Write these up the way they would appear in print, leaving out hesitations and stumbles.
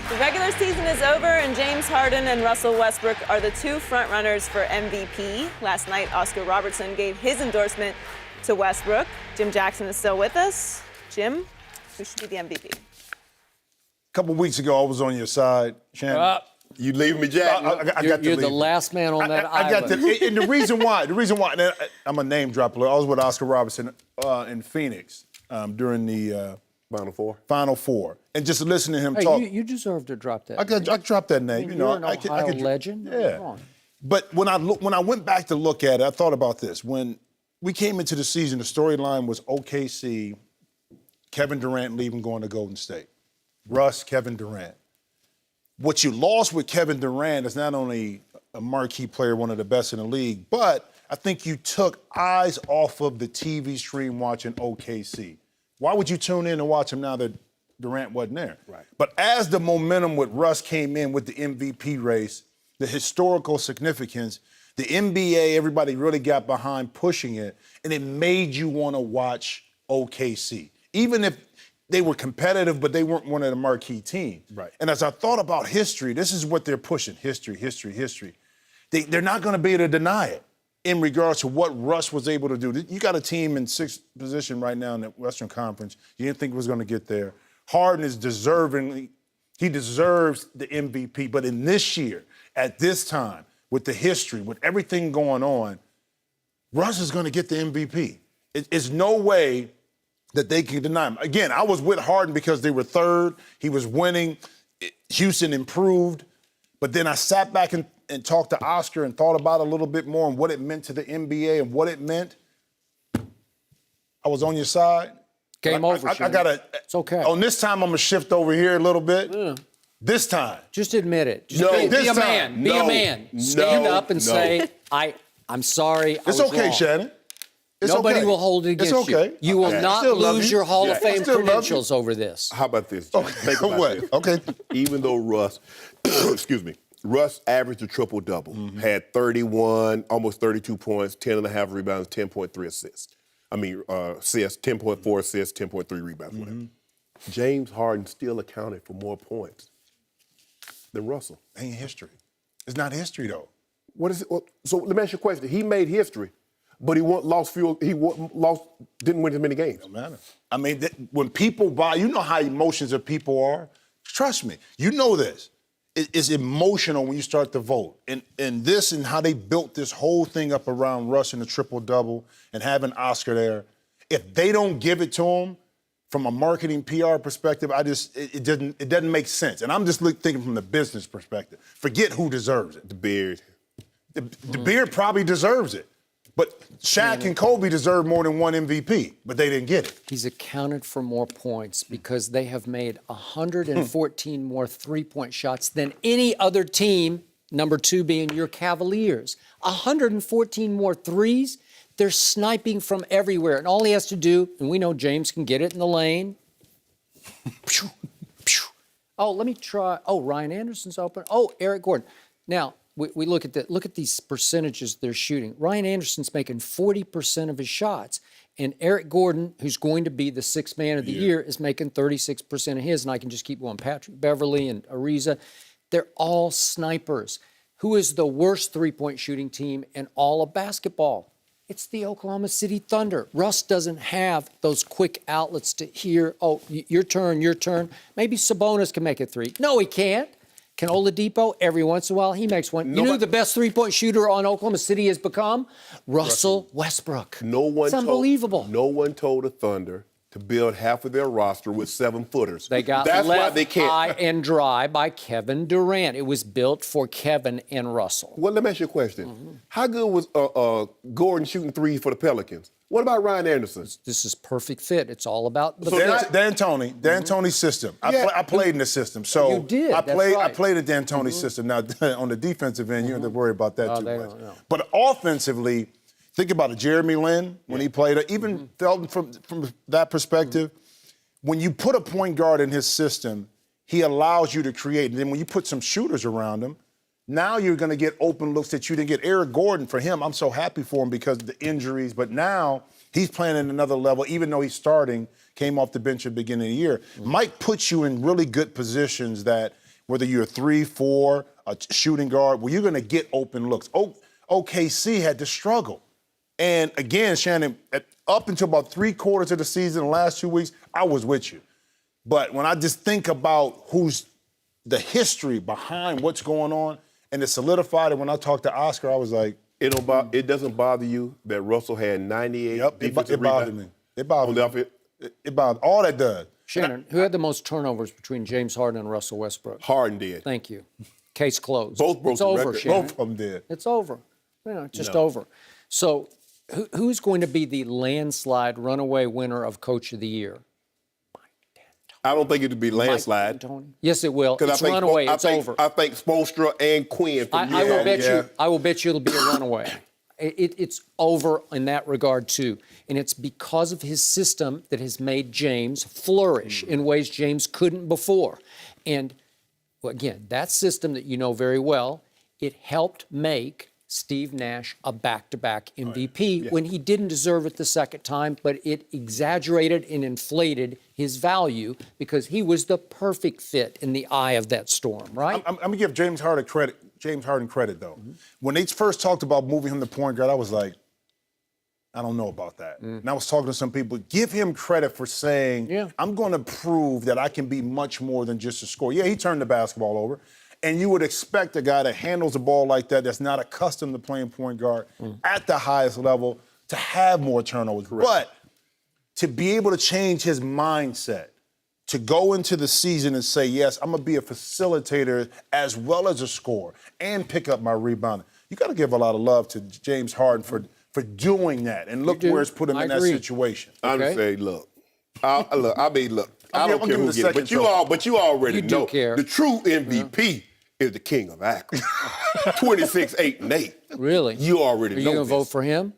The regular season is over, and James Harden and Russell Westbrook are the two frontrunners for MVP. Last night, Oscar Robertson gave his endorsement to Westbrook. Jim Jackson is still with us. Jim, who should be the MVP? A couple weeks ago, I was on your side, Shannon. You leave me, Jack. You're the last man on that I got island. and the reason why, and I'm a name dropper. I was with Oscar Robertson in Phoenix during the Final Four, and just listening to him talk. You deserve to drop that. I dropped that name. You're an Ohio legend. Yeah. But when I went back to look at it, I thought about this. When we came into the season, the storyline was OKC, Kevin Durant leaving, going to Golden State. Russ, Kevin Durant. What you lost with Kevin Durant is not only a marquee player, one of the best in the league, but I think you took eyes off of the TV stream watching OKC. Why would you tune in and watch him now that Durant wasn't there? Right. But as the momentum with Russ came in with the MVP race, the historical significance, the NBA, everybody really got behind pushing it, and it made you want to watch OKC. Even if they were competitive, but they weren't one of the marquee teams. Right. And as I thought about history, this is what they're pushing, history. They're not going to be able to deny it in regards to what Russ was able to do. You got a team in sixth position right now in the Western Conference. You didn't think it was going to get there. Harden is he deserves the MVP. But in this year, at this time, with the history, with everything going on, Russ is going to get the MVP. It's no way that they can deny him. Again, I was with Harden because they were third. He was winning. Houston improved. But then I sat back and talked to Oscar and thought about it a little bit more and what it meant to the NBA and what it meant. I was on your side. Game over, I gotta. It's okay. On this time, I'm gonna shift over here a little bit. Yeah. This time. Just admit it. Just No, be this a time. man. Be No. a man. No. Stand up and No. say, I'm sorry. It's I was okay, wrong. Shannon. It's Nobody okay. will hold it against It's okay. you. You will I not still love lose you. your Hall of I Fame still love you. credentials over this. How about this, Jack? Think about What? this. Okay. Even though Russ, excuse me, Russ averaged a triple-double, had 31, almost 32 points, 10.5 rebounds, 10.3 assists. Assists, 10.4 assists, 10.3 rebounds, whatever. James Harden still accounted for more points than Russell. Ain't history. It's not history, though. What is it? So let me ask you a question. He made history, but he didn't win as many games. Don't matter. I mean, when people buy, you know how emotions of people are. Trust me, you know this. It's emotional when you start to vote. And this and how they built this whole thing up around Russ and the triple-double and having Oscar there. If they don't give it to him from a marketing PR perspective, it doesn't make sense. And I'm just thinking from the business perspective. Forget who deserves it. The Beard. The Beard probably deserves it. But Shaq and Kobe deserve more than one MVP, but they didn't get it. He's accounted for more points because they have made 114 more three-point shots than any other team, number two being your Cavaliers. 114 more threes. They're sniping from everywhere. And all he has to do, and we know James can get it in the lane. Oh, let me try. Oh, Ryan Anderson's open. Oh, Eric Gordon. Now, we look at these percentages they're shooting. Ryan Anderson's making 40% of his shots. And Eric Gordon, who's going to be the sixth man of the year, is making 36% of his. And I can just keep going. Patrick Beverly and Ariza, they're all snipers. Who is the worst three-point shooting team in all of basketball? It's the Oklahoma City Thunder. Russ doesn't have those quick outlets to hear, oh, your turn. Maybe Sabonis can make a three. No, he can't. Can Oladipo? Every once in a while, he makes one. You know who the best three-point shooter on Oklahoma City has become? Russell Westbrook. It's unbelievable. No one told the Thunder to build half of their roster with 7-footers. They got That's left why they can't. high and dry by Kevin Durant. It was built for Kevin and Russell. Well, let me ask you a question. How good was Gordon shooting threes for the Pelicans? What about Ryan Anderson? This is perfect fit. It's all about the D'Antoni's system. I played in the system, so you did. I played the That's right. D'Antoni system. Now on the defensive end, you don't have to worry about that too much. Don't know. But offensively, think about it. Jeremy Lin when he played, even Felton from that perspective. When you put a point guard in his system, he allows you to create. And then when you put some shooters around him, now you're going to get open looks that you didn't get. Eric Gordon, for him, I'm so happy for him because of the injuries. But now he's playing at another level, even though he's starting, came off the bench at the beginning of the year. Mike puts you in really good positions that whether you're a 3, 4, a shooting guard, where you're going to get open looks. OKC had to struggle. And again, Shannon, up until about 3/4 of the season, the last 2 weeks, I was with you. But when I just think about who's the history behind what's going on, and it solidified it when I talked to Oscar, I was like, It doesn't bother you that Russell had 98 defensive it bothered rebounds? me. It bothered me. It bothered all that does. Shannon, who had the most turnovers between James Harden and Russell Westbrook? Harden did. Thank you. Case closed. Both broke it's the over, record. Shannon. Both of them did. It's over. Just over. So who's going to be the landslide runaway winner of Coach of the Year? I don't think it'd be landslide. D'Antoni? Yes, it will. Because It's runaway. It's over. I think Spoelstra and Quinn. I will bet you. I will bet you it'll be a runaway. It's over in that regard too, and it's because of his system that has made James flourish in ways James couldn't before. And again, that system that you know very well, it helped make Steve Nash a back-to-back MVP when he didn't deserve it the second time, but it exaggerated and inflated his value because he was the perfect fit in the eye of that storm, right? I'm going to give James Harden credit, though. When they first talked about moving him to point guard, I was like, I don't know about that. And I was talking to some people. Give him credit for saying, I'm going to prove that I can be much more than just a scorer. Yeah, he turned the basketball over. And you would expect a guy that handles the ball like that, that's not accustomed to playing point guard at the highest level, to have more turnovers. Correct. But to be able to change his mindset, to go into the season and say, yes, I'm going to be a facilitator as well as a scorer and pick up my rebounding. You got to give a lot of love to James Harden for doing that. And look where it's put him in that situation. I'm just saying, look. I don't care who gets it, but you already do know. care. The true MVP is the king of Akron. 26, 8, and 8. Really? You already know. Are you going to vote for him?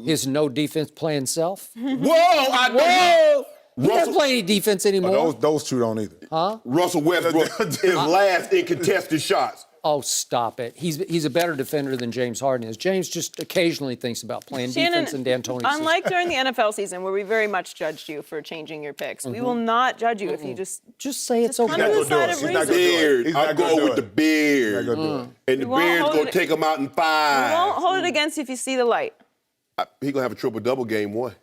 His no defense playing self? Whoa! He doesn't play any defense anymore. Those two don't either. Russell Westbrook is last in contested shots. Oh, stop it. He's a better defender than James Harden is. James just occasionally thinks about playing defense in D'Antoni's system. Unlike during the NFL season where we very much judged you for changing your picks, we will not judge you if you just say it's okay. come to the side of He's not reason. gonna do it. Beard. I go with the beard. He's not gonna do it. And the beard's going to take him out in 5. We won't hold it against you if you see the light. He's going to have a triple-double game 1.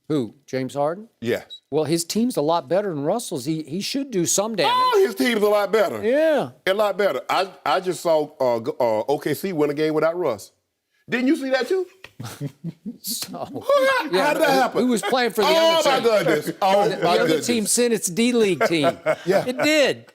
Who? James Harden? Yes. Well, his team's a lot better than Russell's. He should do some damage. Oh, his team's a lot better. Yeah. A lot better. I just saw OKC win a game without Russ. Didn't you see that too? How did that happen? Who was playing for the other team? Oh, my goodness. Oh, The other team sent its D-League team. It did.